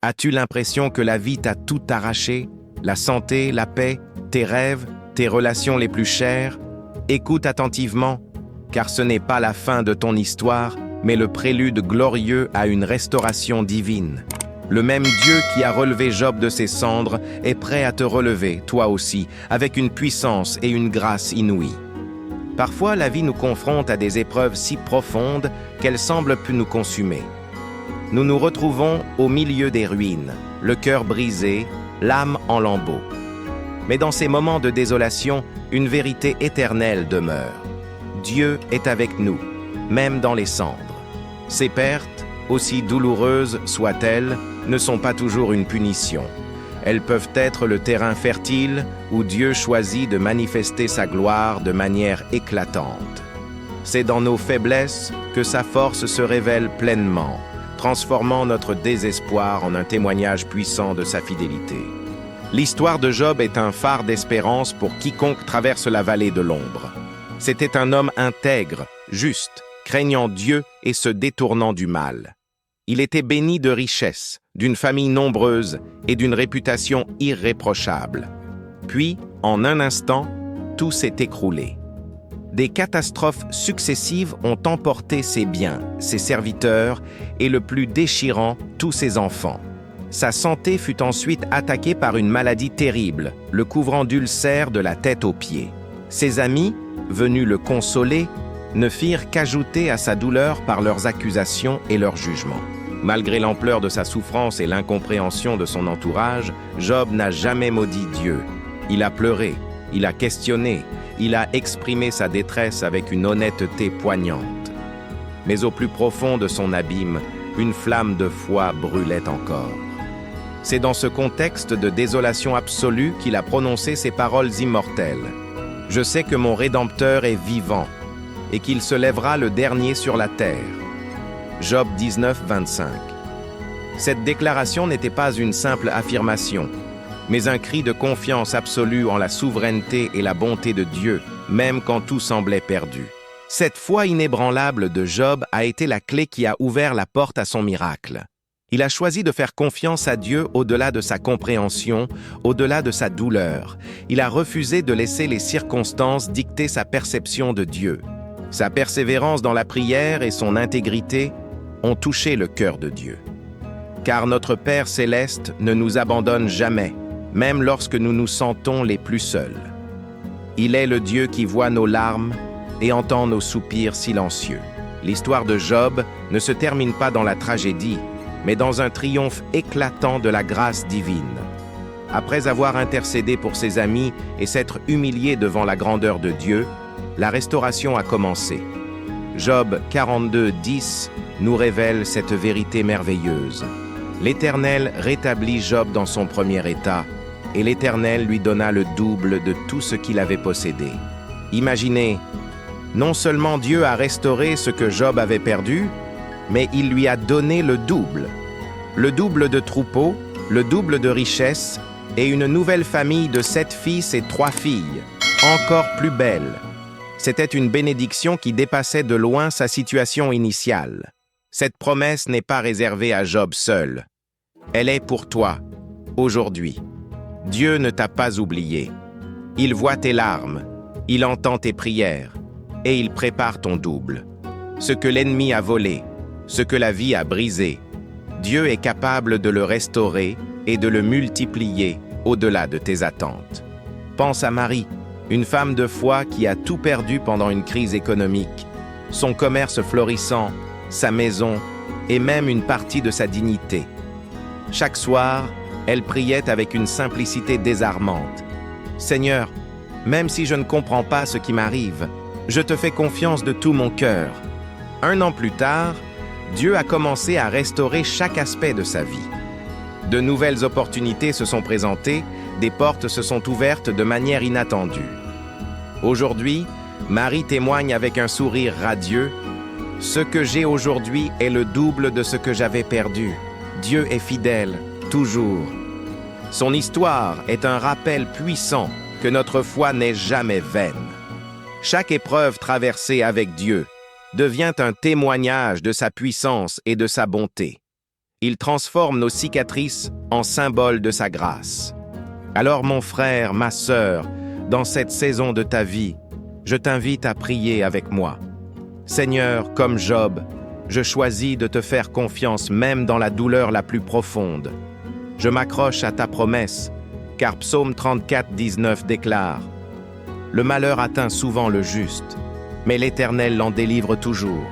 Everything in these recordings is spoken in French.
As-tu l'impression que la vie t'a tout arraché? La santé, la paix, tes rêves, tes relations les plus chères? Écoute attentivement, car ce n'est pas la fin de ton histoire, mais le prélude glorieux à une restauration divine. Le même Dieu qui a relevé Job de ses cendres est prêt à te relever, toi aussi, avec une puissance et une grâce inouïes. Parfois, la vie nous confronte à des épreuves si profondes qu'elles semblent plus nous consumer. Nous nous retrouvons au milieu des ruines, le cœur brisé, l'âme en lambeaux. Mais dans ces moments de désolation, une vérité éternelle demeure. Dieu est avec nous, même dans les cendres. Ces pertes, aussi douloureuses soient-elles, ne sont pas toujours une punition. Elles peuvent être le terrain fertile où Dieu choisit de manifester sa gloire de manière éclatante. C'est dans nos faiblesses que sa force se révèle pleinement, transformant notre désespoir en un témoignage puissant de sa fidélité. L'histoire de Job est un phare d'espérance pour quiconque traverse la vallée de l'ombre. C'était un homme intègre, juste, craignant Dieu et se détournant du mal. Il était béni de richesses, d'une famille nombreuse et d'une réputation irréprochable. Puis, en un instant, tout s'est écroulé. Des catastrophes successives ont emporté ses biens, ses serviteurs et le plus déchirant, tous ses enfants. Sa santé fut ensuite attaquée par une maladie terrible, le couvrant d'ulcères de la tête aux pieds. Ses amis, venus le consoler, ne firent qu'ajouter à sa douleur par leurs accusations et leurs jugements. Malgré l'ampleur de sa souffrance et l'incompréhension de son entourage, Job n'a jamais maudit Dieu. Il a pleuré, il a questionné, il a exprimé sa détresse avec une honnêteté poignante. Mais au plus profond de son abîme, une flamme de foi brûlait encore. C'est dans ce contexte de désolation absolue qu'il a prononcé ces paroles immortelles. « Je sais que mon Rédempteur est vivant et qu'il se lèvera le dernier sur la terre. » Job 19, 25. Cette déclaration n'était pas une simple affirmation, mais un cri de confiance absolue en la souveraineté et la bonté de Dieu, même quand tout semblait perdu. Cette foi inébranlable de Job a été la clé qui a ouvert la porte à son miracle. Il a choisi de faire confiance à Dieu au-delà de sa compréhension, au-delà de sa douleur. Il a refusé de laisser les circonstances dicter sa perception de Dieu. Sa persévérance dans la prière et son intégrité ont touché le cœur de Dieu. Car notre Père céleste ne nous abandonne jamais, même lorsque nous nous sentons les plus seuls. Il est le Dieu qui voit nos larmes et entend nos soupirs silencieux. L'histoire de Job ne se termine pas dans la tragédie, mais dans un triomphe éclatant de la grâce divine. Après avoir intercédé pour ses amis et s'être humilié devant la grandeur de Dieu, la restauration a commencé. Job 42, 10 nous révèle cette vérité merveilleuse. L'Éternel rétablit Job dans son premier état, et l'Éternel lui donna le double de tout ce qu'il avait possédé. Imaginez, non seulement Dieu a restauré ce que Job avait perdu, mais il lui a donné le double de troupeaux, le double de richesses, et une nouvelle famille de 7 fils et 3 filles, encore plus belles. C'était une bénédiction qui dépassait de loin sa situation initiale. Cette promesse n'est pas réservée à Job seul. Elle est pour toi, aujourd'hui. Dieu ne t'a pas oublié. Il voit tes larmes, il entend tes prières, et il prépare ton double. Ce que l'ennemi a volé, ce que la vie a brisé, Dieu est capable de le restaurer et de le multiplier au-delà de tes attentes. Pense à Marie, une femme de foi qui a tout perdu pendant une crise économique, son commerce florissant, sa maison et même une partie de sa dignité. Chaque soir, elle priait avec une simplicité désarmante. « Seigneur, même si je ne comprends pas ce qui m'arrive, je te fais confiance de tout mon cœur. » 1 an plus tard, Dieu a commencé à restaurer chaque aspect de sa vie. De nouvelles opportunités se sont présentées, des portes se sont ouvertes de manière inattendue. Aujourd'hui, Marie témoigne avec un sourire radieux. « Ce que j'ai aujourd'hui est le double de ce que j'avais perdu. Dieu est fidèle, toujours. » Son histoire est un rappel puissant que notre foi n'est jamais vaine. Chaque épreuve traversée avec Dieu devient un témoignage de sa puissance et de sa bonté. Il transforme nos cicatrices en symboles de sa grâce. Alors mon frère, ma sœur, dans cette saison de ta vie, je t'invite à prier avec moi. Seigneur, comme Job, je choisis de te faire confiance même dans la douleur la plus profonde. Je m'accroche à ta promesse, car Psaume 34, 19 déclare « Le malheur atteint souvent le juste, mais l'Éternel l'en délivre toujours. »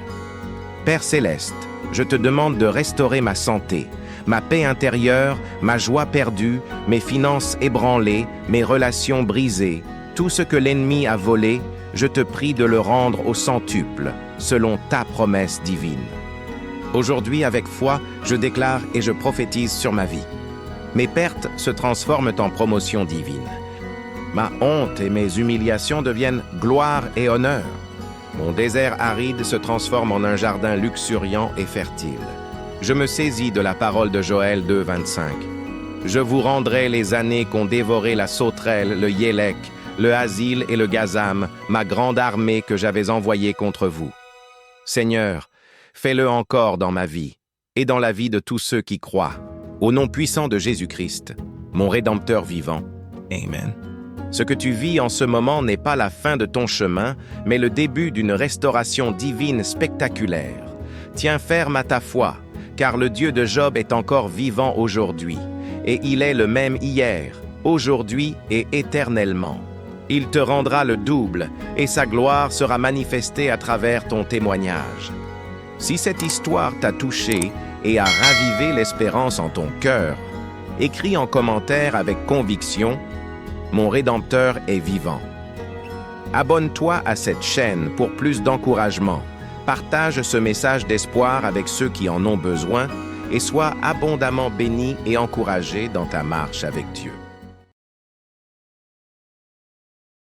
Père céleste, je te demande de restaurer ma santé, ma paix intérieure, ma joie perdue, mes finances ébranlées, mes relations brisées. Tout ce que l'ennemi a volé, je te prie de le rendre au centuple, selon ta promesse divine. Aujourd'hui, avec foi, je déclare et je prophétise sur ma vie. Mes pertes se transforment en promotion divine. Ma honte et mes humiliations deviennent gloire et honneur. Mon désert aride se transforme en un jardin luxuriant et fertile. Je me saisis de la parole de Joël 2, 25. Je vous rendrai les années qu'ont dévoré la sauterelle, le yélek, le hasil et le gazam, ma grande armée que j'avais envoyée contre vous. Seigneur, fais-le encore dans ma vie et dans la vie de tous ceux qui croient. Au nom puissant de Jésus-Christ, mon Rédempteur vivant. Amen. Ce que tu vis en ce moment n'est pas la fin de ton chemin, mais le début d'une restauration divine spectaculaire. Tiens ferme à ta foi, car le Dieu de Job est encore vivant aujourd'hui, et il est le même hier, aujourd'hui et éternellement. Il te rendra le double, et sa gloire sera manifestée à travers ton témoignage. Si cette histoire t'a touché et a ravivé l'espérance en ton cœur, écris en commentaire avec conviction « Mon Rédempteur est vivant ». Abonne-toi à cette chaîne pour plus d'encouragement. Partage ce message d'espoir avec ceux qui en ont besoin et sois abondamment béni et encouragé dans ta marche avec Dieu.